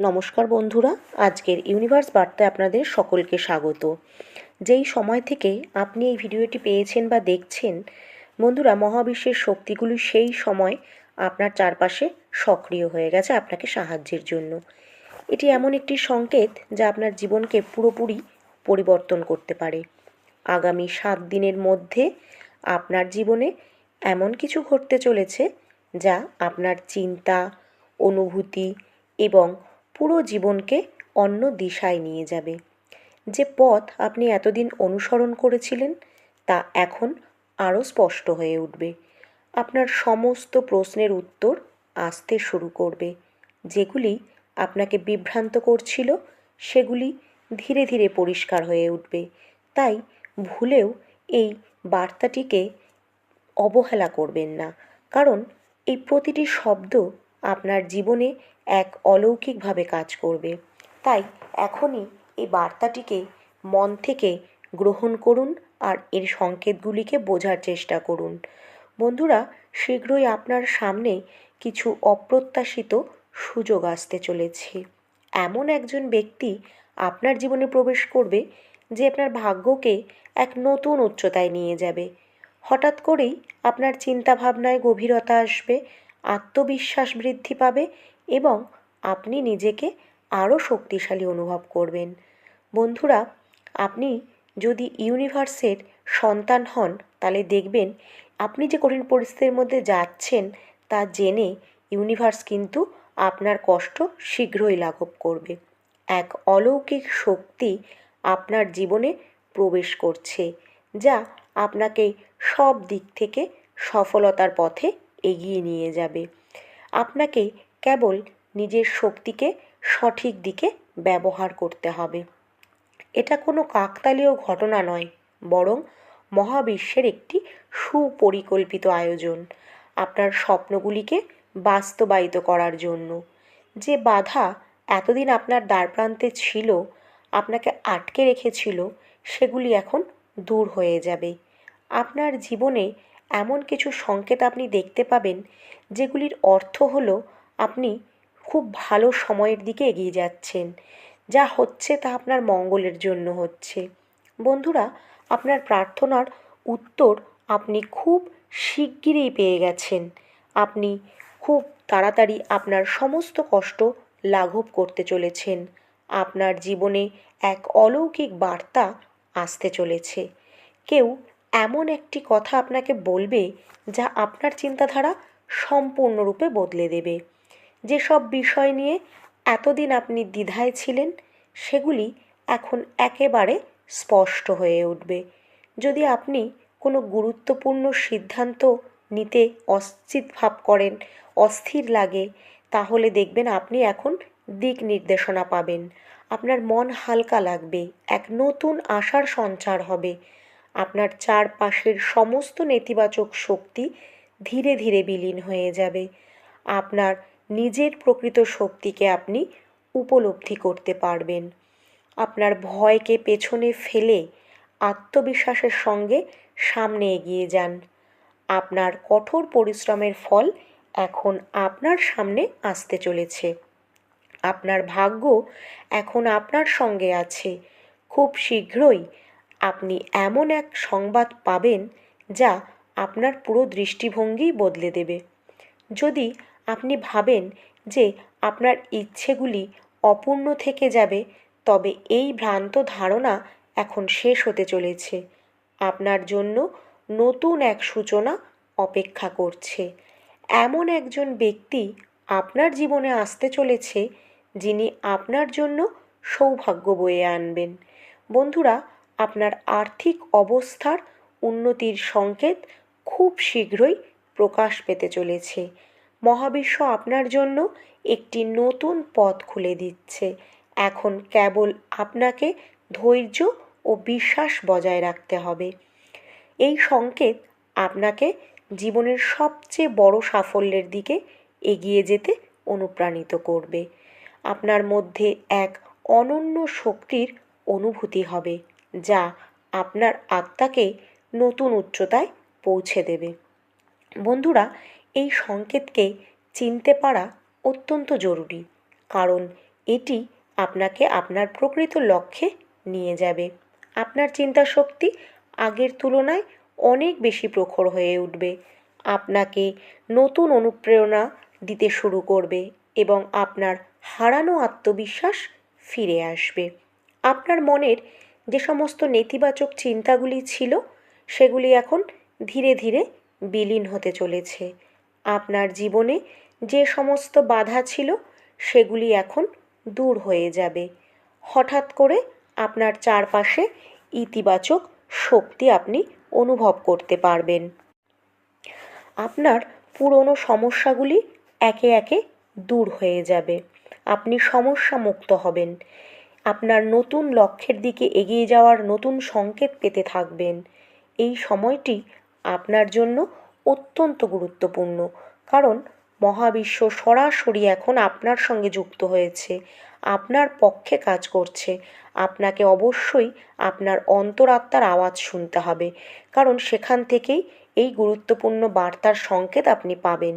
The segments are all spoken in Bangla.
নমস্কার বন্ধুরা, আজকের ইউনিভার্স বার্তায় আপনাদের সকলকে স্বাগত। যেই সময় থেকে আপনি এই ভিডিওটি পেয়েছেন বা দেখছেন, বন্ধুরা, মহাবিশ্বের শক্তিগুলি সেই সময় আপনার চারপাশে সক্রিয় হয়ে গেছে আপনাকে সাহায্যের জন্য। এটি এমন একটি সংকেত যা আপনার জীবনকে পুরোপুরি পরিবর্তন করতে পারে। আগামী 7 দিনের মধ্যে আপনার জীবনে এমন কিছু ঘটতে চলেছে যা আপনার চিন্তা, অনুভূতি এবং পুরো জীবনকে অন্য দিশায় নিয়ে যাবে। যে পথ আপনি এতদিন অনুসরণ করেছিলেন তা এখন আরও স্পষ্ট হয়ে উঠবে। আপনার সমস্ত প্রশ্নের উত্তর আসতে শুরু করবে। যেগুলি আপনাকে বিভ্রান্ত করছিল সেগুলি ধীরে ধীরে পরিষ্কার হয়ে উঠবে। তাই ভুলেও এই বার্তাটিকে অবহেলা করবেন না, কারণ এই প্রতিটি শব্দ আপনার জীবনে এক অলৌকিকভাবে কাজ করবে। তাই এখনই এই বার্তাটিকে মন থেকে গ্রহণ করুন আর এর সংকেতগুলিকে বোঝার চেষ্টা করুন। বন্ধুরা, শীঘ্রই আপনার সামনে কিছু অপ্রত্যাশিত সুযোগ আসতে চলেছে। এমন একজন ব্যক্তি আপনার জীবনে প্রবেশ করবে যে আপনার ভাগ্যকে এক নতুন উচ্চতায় নিয়ে যাবে। হঠাৎ করেই আপনার চিন্তাভাবনায় গভীরতা আসবে, আত্মবিশ্বাস বৃদ্ধি পাবে এবং আপনি নিজেকে আরও শক্তিশালী অনুভব করবেন। বন্ধুরা, আপনি যদি ইউনিভার্সের সন্তান হন তাহলে দেখবেন আপনি যে কঠিন পরিস্থিতির মধ্যে যাচ্ছেন তা জেনে ইউনিভার্স কিন্তু আপনার কষ্ট শীঘ্রই লাঘব করবে। এক অলৌকিক শক্তি আপনার জীবনে প্রবেশ করছে যা আপনাকে সব দিক থেকে সফলতার পথে এগিয়ে নিয়ে যাবে। আপনাকে কেবল নিজের শক্তিকে সঠিক দিকে ব্যবহার করতে হবে। এটা কোনো কাকতালীয় ঘটনা নয়, বরং মহাবিশ্বের একটি সুপরিকল্পিত আয়োজন আপনার স্বপ্নগুলিকে বাস্তবায়িত করার জন্য। যে বাধা এতদিন আপনার দ্বারপ্রান্তে ছিল, আপনাকে আটকে রেখেছিল, সেগুলি এখন দূর হয়ে যাবে। আপনার জীবনে এমন কিছু সংকেত আপনি দেখতে পাবেন যেগুলির অর্থ হলো আপনি খুব ভালো সময়ের দিকে এগিয়ে যাচ্ছেন। যা হচ্ছে তা আপনার মঙ্গলের জন্য হচ্ছে। বন্ধুরা, আপনার প্রার্থনার উত্তর আপনি খুব শিগগিরই পেয়ে গেছেন। আপনি খুব তাড়াতাড়ি আপনার সমস্ত কষ্ট লাঘব করতে চলেছেন। আপনার জীবনে এক অলৌকিক বার্তা আসতে চলেছে। কেউ এমন একটি কথা আপনাকে বলবে যা আপনার চিন্তাধারা সম্পূর্ণরূপে বদলে দেবে। যেসব বিষয় নিয়ে এতদিন আপনি দ্বিধায় ছিলেন সেগুলি এখন একেবারে স্পষ্ট হয়ে উঠবে। যদি আপনি কোনো গুরুত্বপূর্ণ সিদ্ধান্ত নিতে অস্থির ভাব করেন, অস্থির লাগে, তাহলে দেখবেন আপনি এখন দিক নির্দেশনা পাবেন। আপনার মন হালকা লাগবে, এক নতুন আশার সঞ্চার হবে। আপনার চারপাশের সমস্ত নেতিবাচক শক্তি ধীরে ধীরে বিলীন হয়ে যাবে। আপনার নিজের প্রকৃত শক্তিকে আপনি উপলব্ধি করতে পারবেন। আপনার ভয়কে পেছনে ফেলে আত্মবিশ্বাসের সঙ্গে সামনে এগিয়ে যান। আপনার কঠোর পরিশ্রমের ফল এখন আপনার সামনে আসতে চলেছে। আপনার ভাগ্য এখন আপনার সঙ্গে আছে। খুব শীঘ্রই আপনি এমন এক সংবাদ পাবেন যা আপনার পুরো দৃষ্টিভঙ্গি বদলে দেবে। যদি আপনি ভাবেন যে আপনার ইচ্ছেগুলি অপূর্ণ থেকে যাবে, তবে এই ভ্রান্ত ধারণা এখন শেষ হতে চলেছে। আপনার জন্য নতুন এক সূচনা অপেক্ষা করছে। এমন একজন ব্যক্তি আপনার জীবনে আসতে চলেছে যিনি আপনার জন্য সৌভাগ্য বয়ে আনবেন। বন্ধুরা, আপনার আর্থিক অবস্থার উন্নতির সংকেত খুব শীঘ্রই প্রকাশ পেতে চলেছে। মহাবিশ্ব আপনার জন্য একটি নতুন পথ খুলে দিচ্ছে। এখন কেবল আপনাকে ধৈর্য ও বিশ্বাস বজায় রাখতে হবে। এই সংকেত আপনাকে জীবনের সবচেয়ে বড় সাফল্যের দিকে এগিয়ে যেতে অনুপ্রাণিত করবে। আপনার মধ্যে এক অনন্য শক্তির অনুভূতি হবে যা আপনার আত্মাকে নতুন উচ্চতায় পৌঁছে দেবে। বন্ধুরা, এই সংকেতকে চিনতে পারা অত্যন্ত জরুরি, কারণ এটি আপনাকে আপনার প্রকৃত লক্ষ্যে নিয়ে যাবে। আপনার চিন্তাশক্তি আগের তুলনায় অনেক বেশি প্রখর হয়ে উঠবে, আপনাকে নতুন অনুপ্রেরণা দিতে শুরু করবে এবং আপনার হারানো আত্মবিশ্বাস ফিরে আসবে। আপনার মনের যে সমস্ত নেতিবাচক চিন্তাগুলি ছিল সেগুলি এখন ধীরে ধীরে বিলীন হতে চলেছে। আপনার জীবনে যে সমস্ত বাধা ছিল সেগুলি এখন দূর হয়ে যাবে। হঠাৎ করে আপনার চারপাশে ইতিবাচক শক্তি আপনি অনুভব করতে পারবেন। আপনার পুরনো সমস্যাগুলি একে একে দূর হয়ে যাবে। আপনি সমস্যা মুক্ত হবেন। আপনার নতুন লক্ষ্যের দিকে এগিয়ে যাওয়ার নতুন সংকেত পেতে থাকবেন। এই সময়টি আপনার জন্য অত্যন্ত গুরুত্বপূর্ণ, কারণ মহাবিশ্ব সরাসরি এখন আপনার সঙ্গে যুক্ত হয়েছে, আপনার পক্ষে কাজ করছে। আপনাকে অবশ্যই আপনার অন্তরাত্মার আওয়াজ শুনতে হবে, কারণ সেখান থেকেই এই গুরুত্বপূর্ণ বার্তার সংকেত আপনি পাবেন।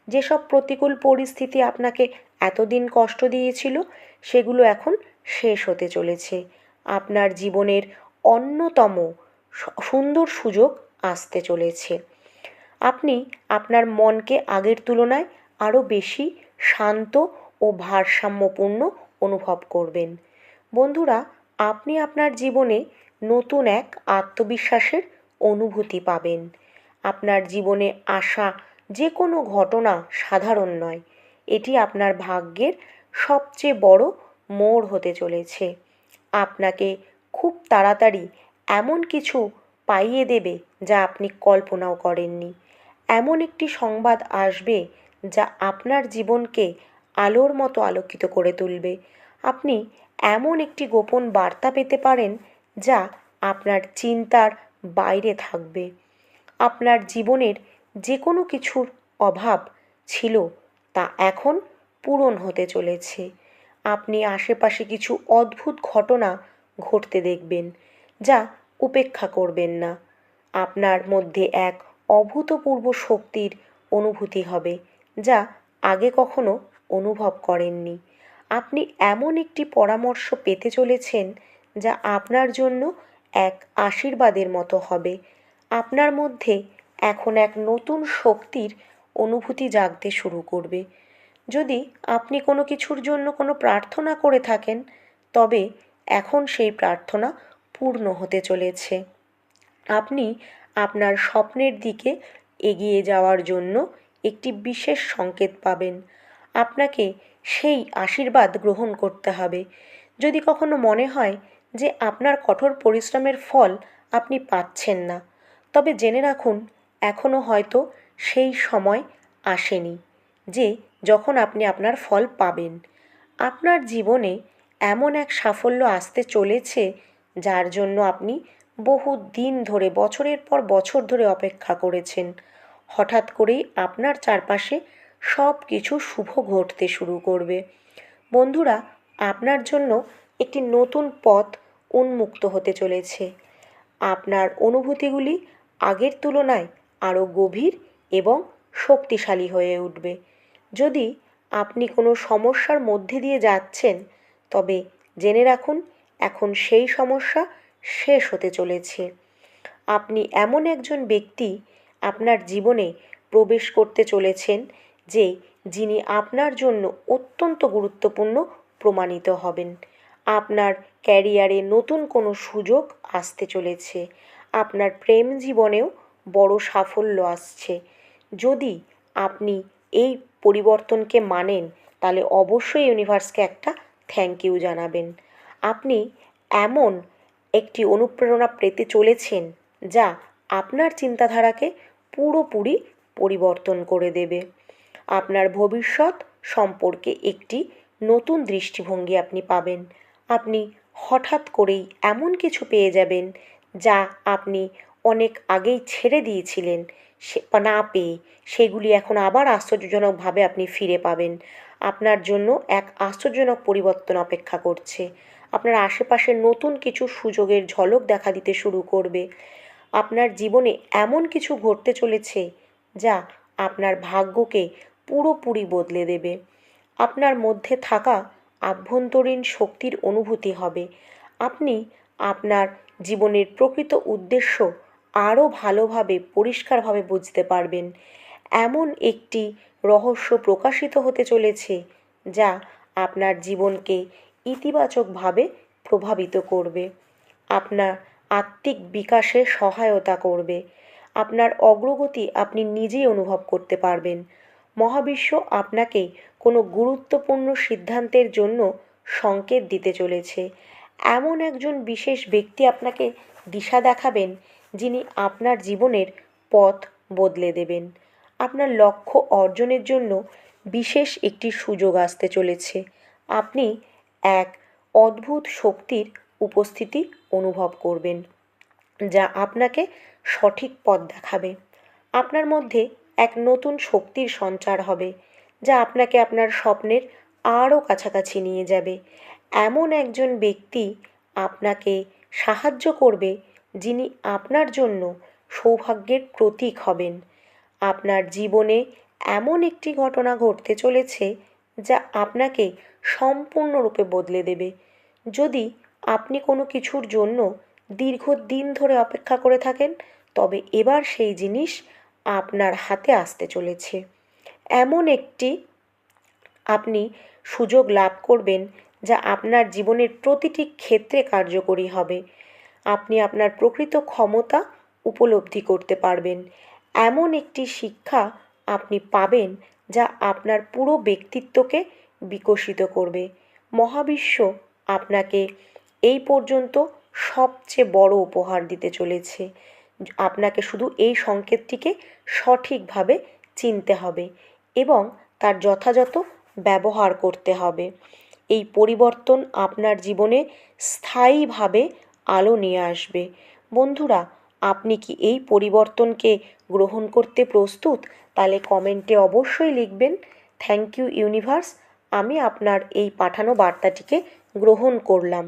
যেসব প্রতিকূল পরিস্থিতি আপনাকে এতদিন কষ্ট দিয়েছিল সেগুলো এখন শেষ হতে চলেছে। আপনার জীবনের অন্যতম সুন্দর সুযোগ আসতে চলেছে। আপনি আপনার মনকে আগের তুলনায় আরও বেশি শান্ত ও ভারসাম্যপূর্ণ অনুভব করবেন। বন্ধুরা, আপনি আপনার জীবনে নতুন এক আত্মবিশ্বাসের অনুভূতি পাবেন। আপনার জীবনে আসা যে কোনো ঘটনা সাধারণ নয়, এটি আপনার ভাগ্যের সবচেয়ে বড় মোড় হতে চলেছে। আপনাকে খুব তাড়াতাড়ি এমন কিছু পাইয়ে দেবে যা আপনি কল্পনাও করেননি। এমন একটি সংবাদ আসবে যা আপনার জীবনকে আলোর মতো আলোকিত করে তুলবে। আপনি এমন একটি গোপন বার্তা পেতে পারেন যা আপনার চিন্তার বাইরে থাকবে। আপনার জীবনের যে কোনো কিছুর অভাব ছিল তা এখন পূরণ হতে চলেছে। আপনি আশেপাশে কিছু অদ্ভুত ঘটনা ঘটতে দেখবেন যা উপেক্ষা করবেন না। আপনার মধ্যে এক অভূতপূর্ব শক্তির অনুভূতি হবে যা আগে কখনো অনুভব করেননি। আপনি এমন একটি পরামর্শ পেতে চলেছেন যা আপনার জন্য এক আশীর্বাদের মতো হবে। আপনার মধ্যে এখন এক নতুন শক্তির অনুভূতি জাগতে শুরু করবে। যদি আপনি কোনো কিছুর জন্য কোনো প্রার্থনা করে থাকেন, তবে এখন সেই প্রার্থনা পূর্ণ হতে চলেছে। আপনি আপনার স্বপ্নের দিকে এগিয়ে যাওয়ার জন্য একটি বিশেষ সংকেত পাবেন। আপনাকে সেই আশীর্বাদ গ্রহণ করতে হবে। যদি কখনো মনে হয় যে আপনার কঠোর পরিশ্রমের ফল আপনি পাচ্ছেন না, তবে জেনে রাখুন এখনও হয়তো সেই সময় আসেনি যে যখন আপনি আপনার ফল পাবেন। আপনার জীবনে এমন এক সাফল্য আসতে চলেছে যার জন্য আপনি বহু দিন ধরে, বছরের পর বছর ধরে অপেক্ষা করেছেন। হঠাৎ করেই আপনার চারপাশে সব কিছু শুভ ঘটতে শুরু করবে। বন্ধুরা, আপনার জন্য একটি নতুন পথ উন্মুক্ত হতে চলেছে। আপনার অনুভূতিগুলি আগের তুলনায় আরও গভীর এবং শক্তিশালী হয়ে উঠবে। যদি আপনি কোনো সমস্যার মধ্যে দিয়ে যাচ্ছেন, তবে জেনে রাখুন এখন সেই সমস্যা শেষ হতে চলেছে। আপনি এমন একজন ব্যক্তি আপনার জীবনে প্রবেশ করতে চলেছেন যিনি আপনার জন্য অত্যন্ত গুরুত্বপূর্ণ প্রমাণিত হবেন। আপনার ক্যারিয়ারে নতুন কোনো সুযোগ আসতে চলেছে। আপনার প্রেম জীবনেও বড় সাফল্য আসছে। যদি আপনি এই পরিবর্তনকে মানেন, তাহলে অবশ্যই ইউনিভার্সকে একটা থ্যাংক ইউ জানাবেন। আপনি এমন একটি অনুপ্রেরণা পেতে চলেছেন যা আপনার চিন্তাধারাকে পুরোপুরি পরিবর্তন করে দেবে। আপনার ভবিষ্যৎ সম্পর্কে একটি নতুন দৃষ্টিভঙ্গি আপনি পাবেন। আপনি হঠাৎ করেই এমন কিছু পেয়ে যাবেন যা আপনি অনেক আগেই ছেড়ে দিয়েছিলেন, না পেয়ে সেগুলি এখন আবার আশ্চর্যজনকভাবে আপনি ফিরে পাবেন। আপনার জন্য এক আশ্চর্যজনক পরিবর্তন অপেক্ষা করছে। আপনার আশেপাশে নতুন কিছু সুযোগের ঝলক দেখা দিতে শুরু করবে। আপনার জীবনে এমন কিছু ঘটতে চলেছে যা আপনার ভাগ্যকে পুরোপুরি বদলে দেবে। আপনার মধ্যে থাকা আভ্যন্তরীণ শক্তির অনুভূতি হবে। আপনি আপনার জীবনের প্রকৃত উদ্দেশ্য আরও ভালোভাবে পরিষ্কারভাবে বুঝতে পারবেন। এমন একটি রহস্য প্রকাশিত হতে চলেছে যা আপনার জীবনকে ইতিবাচকভাবে প্রভাবিত করবে, আপনার আত্মিক বিকাশে সহায়তা করবে। আপনার অগ্রগতি আপনি নিজেই অনুভব করতে পারবেন। মহাবিশ্ব আপনাকে কোনো গুরুত্বপূর্ণ সিদ্ধান্তের জন্য সংকেত দিতে চলেছে। এমন একজন বিশেষ ব্যক্তি আপনাকে দিশা দেখাবেন যিনি আপনার জীবনের পথ বদলে দেবেন। আপনার লক্ষ্য অর্জনের জন্য বিশেষ একটি সুযোগ আসতে চলেছে। আপনি এক অদ্ভুত শক্তির উপস্থিতি অনুভব করবেন যা আপনাকে সঠিক পথ দেখাবে। আপনার মধ্যে এক নতুন শক্তির সঞ্চার হবে যা আপনাকে আপনার স্বপ্নের আরও কাছাকাছি নিয়ে যাবে। এমন একজন ব্যক্তি আপনাকে সাহায্য করবে যিনি আপনার জন্য সৌভাগ্যের প্রতীক হবেন। আপনার জীবনে এমন একটি ঘটনা ঘটতে চলেছে যা আপনাকে সম্পূর্ণরূপে বদলে দেবে। যদি আপনি কোনো কিছুর জন্য দীর্ঘদিন ধরে অপেক্ষা করে থাকেন, তবে এবার সেই জিনিস আপনার হাতে আসতে চলেছে। এমন একটি আপনি সুযোগ লাভ করবেন যা আপনার জীবনের প্রতিটি ক্ষেত্রে কার্যকরী হবে। আপনি আপনার প্রকৃত ক্ষমতা উপলব্ধি করতে পারবেন। এমন একটি শিক্ষা আপনি পাবেন যা আপনার পুরো ব্যক্তিত্বকে বিকশিত করবে। মহাবিশ্ব আপনাকে এই পর্যন্ত সবচেয়ে বড় উপহার দিতে চলেছে। আপনাকে শুধু এই সংকেতটিকে সঠিকভাবে চিনতে হবে এবং তার যথাযথ ব্যবহার করতে হবে। এই পরিবর্তন আপনার জীবনে স্থায়ীভাবে আলো নিয়ে আসবে। বন্ধুরা, আপনি কি এই পরিবর্তনকে গ্রহণ করতে প্রস্তুত? তাহলে কমেন্টে অবশ্যই লিখবেন, থ্যাংক ইউ ইউনিভার্স, আমি আপনার এই পাঠানো বার্তাটিকে গ্রহণ করলাম।